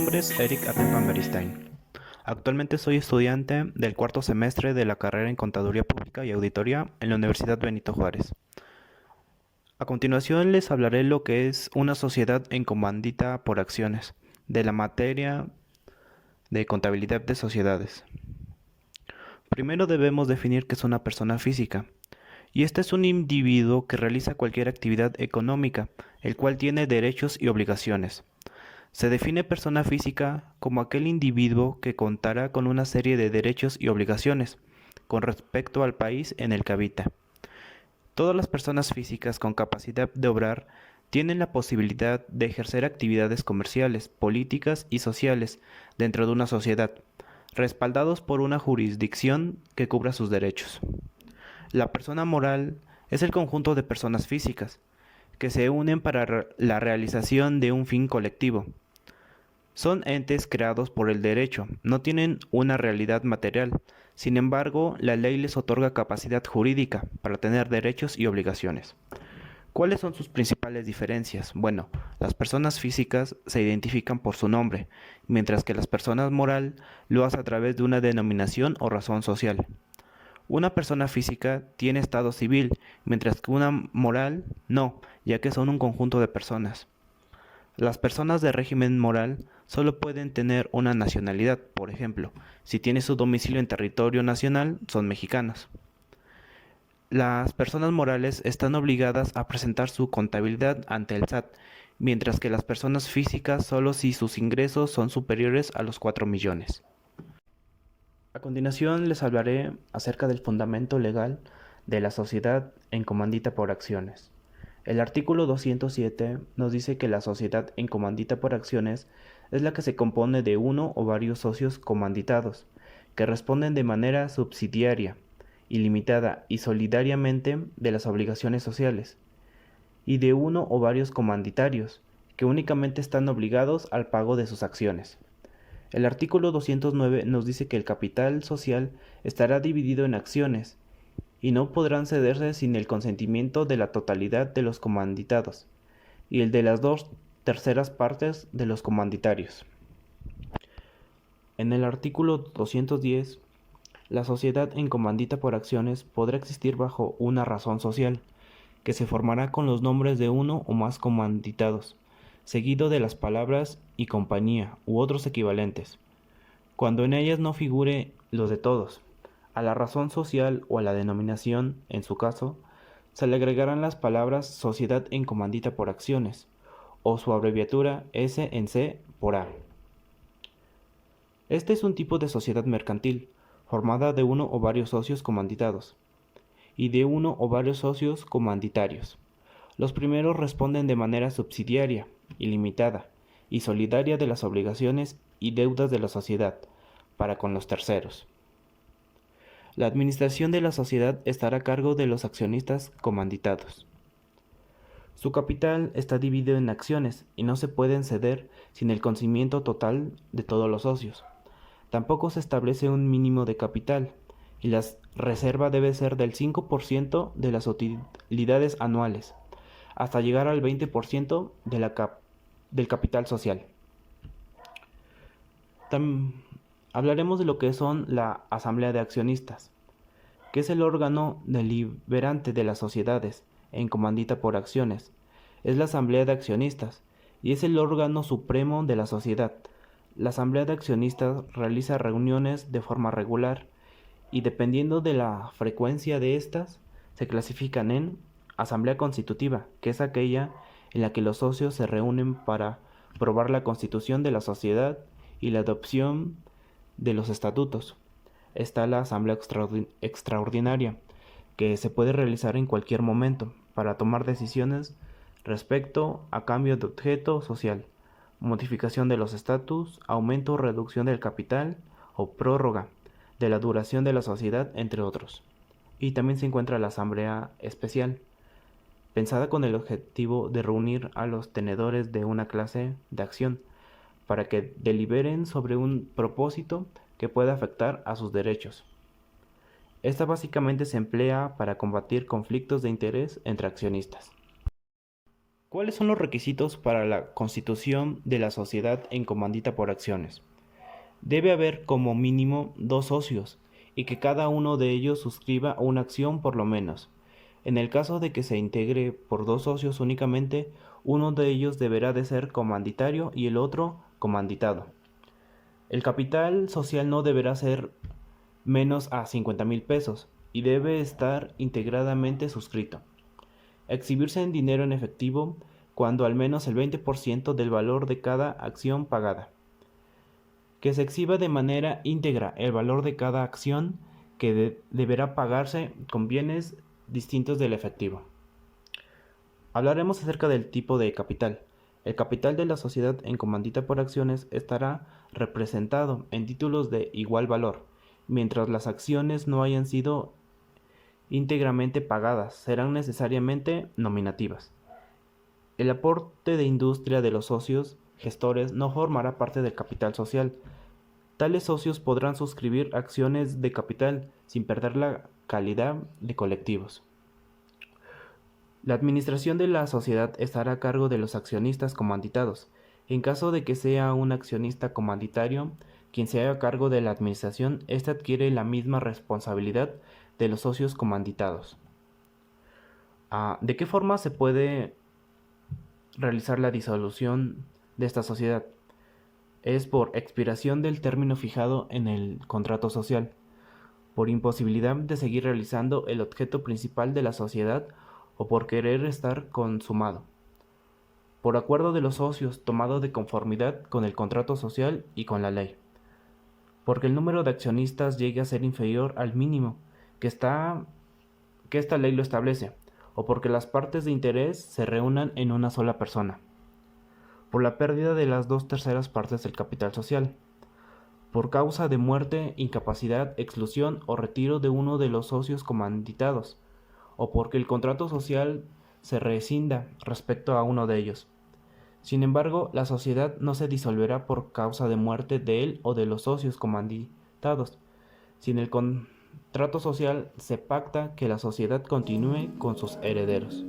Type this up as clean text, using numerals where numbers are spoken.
nombre es Eric Atempan Beristain. Actualmente soy estudiante del cuarto semestre de la carrera en Contaduría Pública y Auditoría en la Universidad Benito Juárez. A continuación les hablaré lo que es una sociedad en comandita por acciones, de la materia de contabilidad de sociedades. Primero debemos definir qué es una persona física, y este es un individuo que realiza cualquier actividad económica, el cual tiene derechos y obligaciones. Se define persona física como aquel individuo que contará con una serie de derechos y obligaciones con respecto al país en el que habita. Todas las personas físicas con capacidad de obrar tienen la posibilidad de ejercer actividades comerciales, políticas y sociales dentro de una sociedad, respaldados por una jurisdicción que cubra sus derechos. La persona moral es el conjunto de personas físicas que se unen para la realización de un fin colectivo. Son entes creados por el derecho, no tienen una realidad material. Sin embargo, la ley les otorga capacidad jurídica para tener derechos y obligaciones. ¿Cuáles son sus principales diferencias? Bueno, las personas físicas se identifican por su nombre, mientras que las personas moral lo hace a través de una denominación o razón social. Una persona física tiene estado civil, mientras que una moral no, ya que son un conjunto de personas. Las personas de régimen moral solo pueden tener una nacionalidad, por ejemplo, si tiene su domicilio en territorio nacional, son mexicanos. Las personas morales están obligadas a presentar su contabilidad ante el SAT, mientras que las personas físicas solo si sus ingresos son superiores a los 4 millones. A continuación les hablaré acerca del fundamento legal de la sociedad en comandita por acciones. El artículo 207 nos dice que la sociedad en comandita por acciones es la que se compone de uno o varios socios comanditados, que responden de manera subsidiaria, ilimitada y solidariamente de las obligaciones sociales, y de uno o varios comanditarios, que únicamente están obligados al pago de sus acciones. El artículo 209 nos dice que el capital social estará dividido en acciones, y no podrán cederse sin el consentimiento de la totalidad de los comanditados, y el de las 2/3 partes de los comanditarios. En el artículo 210, la sociedad en comandita por acciones podrá existir bajo una razón social, que se formará con los nombres de uno o más comanditados, seguido de las palabras y compañía u otros equivalentes, cuando en ellas no figure los de todos. A la razón social o a la denominación, en su caso, se le agregarán las palabras sociedad en comandita por acciones, o su abreviatura S en C por A. Este es un tipo de sociedad mercantil, formada de uno o varios socios comanditados, y de uno o varios socios comanditarios. Los primeros responden de manera subsidiaria, ilimitada y solidaria de las obligaciones y deudas de la sociedad, para con los terceros. La administración de la sociedad estará a cargo de los accionistas comanditados. Su capital está dividido en acciones y no se pueden ceder sin el consentimiento total de todos los socios. Tampoco se establece un mínimo de capital y la reserva debe ser del 5% de las utilidades anuales, hasta llegar al 20% del capital social. Hablaremos de lo que son la Asamblea de Accionistas, que es el órgano deliberante de las sociedades en comandita por acciones. Es la Asamblea de Accionistas y es el órgano supremo de la sociedad. La Asamblea de Accionistas realiza reuniones de forma regular y dependiendo de la frecuencia de estas, se clasifican en Asamblea Constitutiva, que es aquella en la que los socios se reúnen para aprobar la constitución de la sociedad y la adopción de los estatutos. Está la Asamblea Extraordinaria, que se puede realizar en cualquier momento para tomar decisiones respecto a cambio de objeto social, modificación de los estatus, aumento o reducción del capital o prórroga de la duración de la sociedad, entre otros. Y también se encuentra la Asamblea Especial, pensada con el objetivo de reunir a los tenedores de una clase de acción para que deliberen sobre un propósito que pueda afectar a sus derechos. Esta básicamente se emplea para combatir conflictos de interés entre accionistas. ¿Cuáles son los requisitos para la constitución de la sociedad en comandita por acciones? Debe haber como mínimo 2 socios y que cada uno de ellos suscriba una acción por lo menos. En el caso de que se integre por 2 socios únicamente, uno de ellos deberá de ser comanditario y el otro comanditado. El capital social no deberá ser menos a 50,000 pesos y debe estar integradamente suscrito. Exhibirse en dinero en efectivo cuando al menos el 20% del valor de cada acción pagada. Que se exhiba de manera íntegra el valor de cada acción que deberá pagarse con bienes distintos del efectivo. Hablaremos acerca del tipo de capital. El capital de la sociedad en comandita por acciones estará representado en títulos de igual valor, mientras las acciones no hayan sido íntegramente pagadas, serán necesariamente nominativas. El aporte de industria de los socios gestores no formará parte del capital social. Tales socios podrán suscribir acciones de capital sin perder la calidad de colectivos. La administración de la sociedad estará a cargo de los accionistas comanditados. En caso de que sea un accionista comanditario quien se haga cargo de la administración, éste adquiere la misma responsabilidad de los socios comanditados. ¿De qué forma se puede realizar la disolución de esta sociedad? Es por expiración del término fijado en el contrato social, por imposibilidad de seguir realizando el objeto principal de la sociedad o por querer estar consumado, por acuerdo de los socios tomado de conformidad con el contrato social y con la ley, porque el número de accionistas llegue a ser inferior al mínimo que esta ley lo establece, o porque las partes de interés se reúnan en una sola persona, por la pérdida de las 2/3 partes del capital social, por causa de muerte, incapacidad, exclusión o retiro de uno de los socios comanditados, o porque el contrato social se rescinda respecto a uno de ellos. Sin embargo, la sociedad no se disolverá por causa de muerte de él o de los socios comanditados. Si en el contrato social se pacta que la sociedad continúe con sus herederos.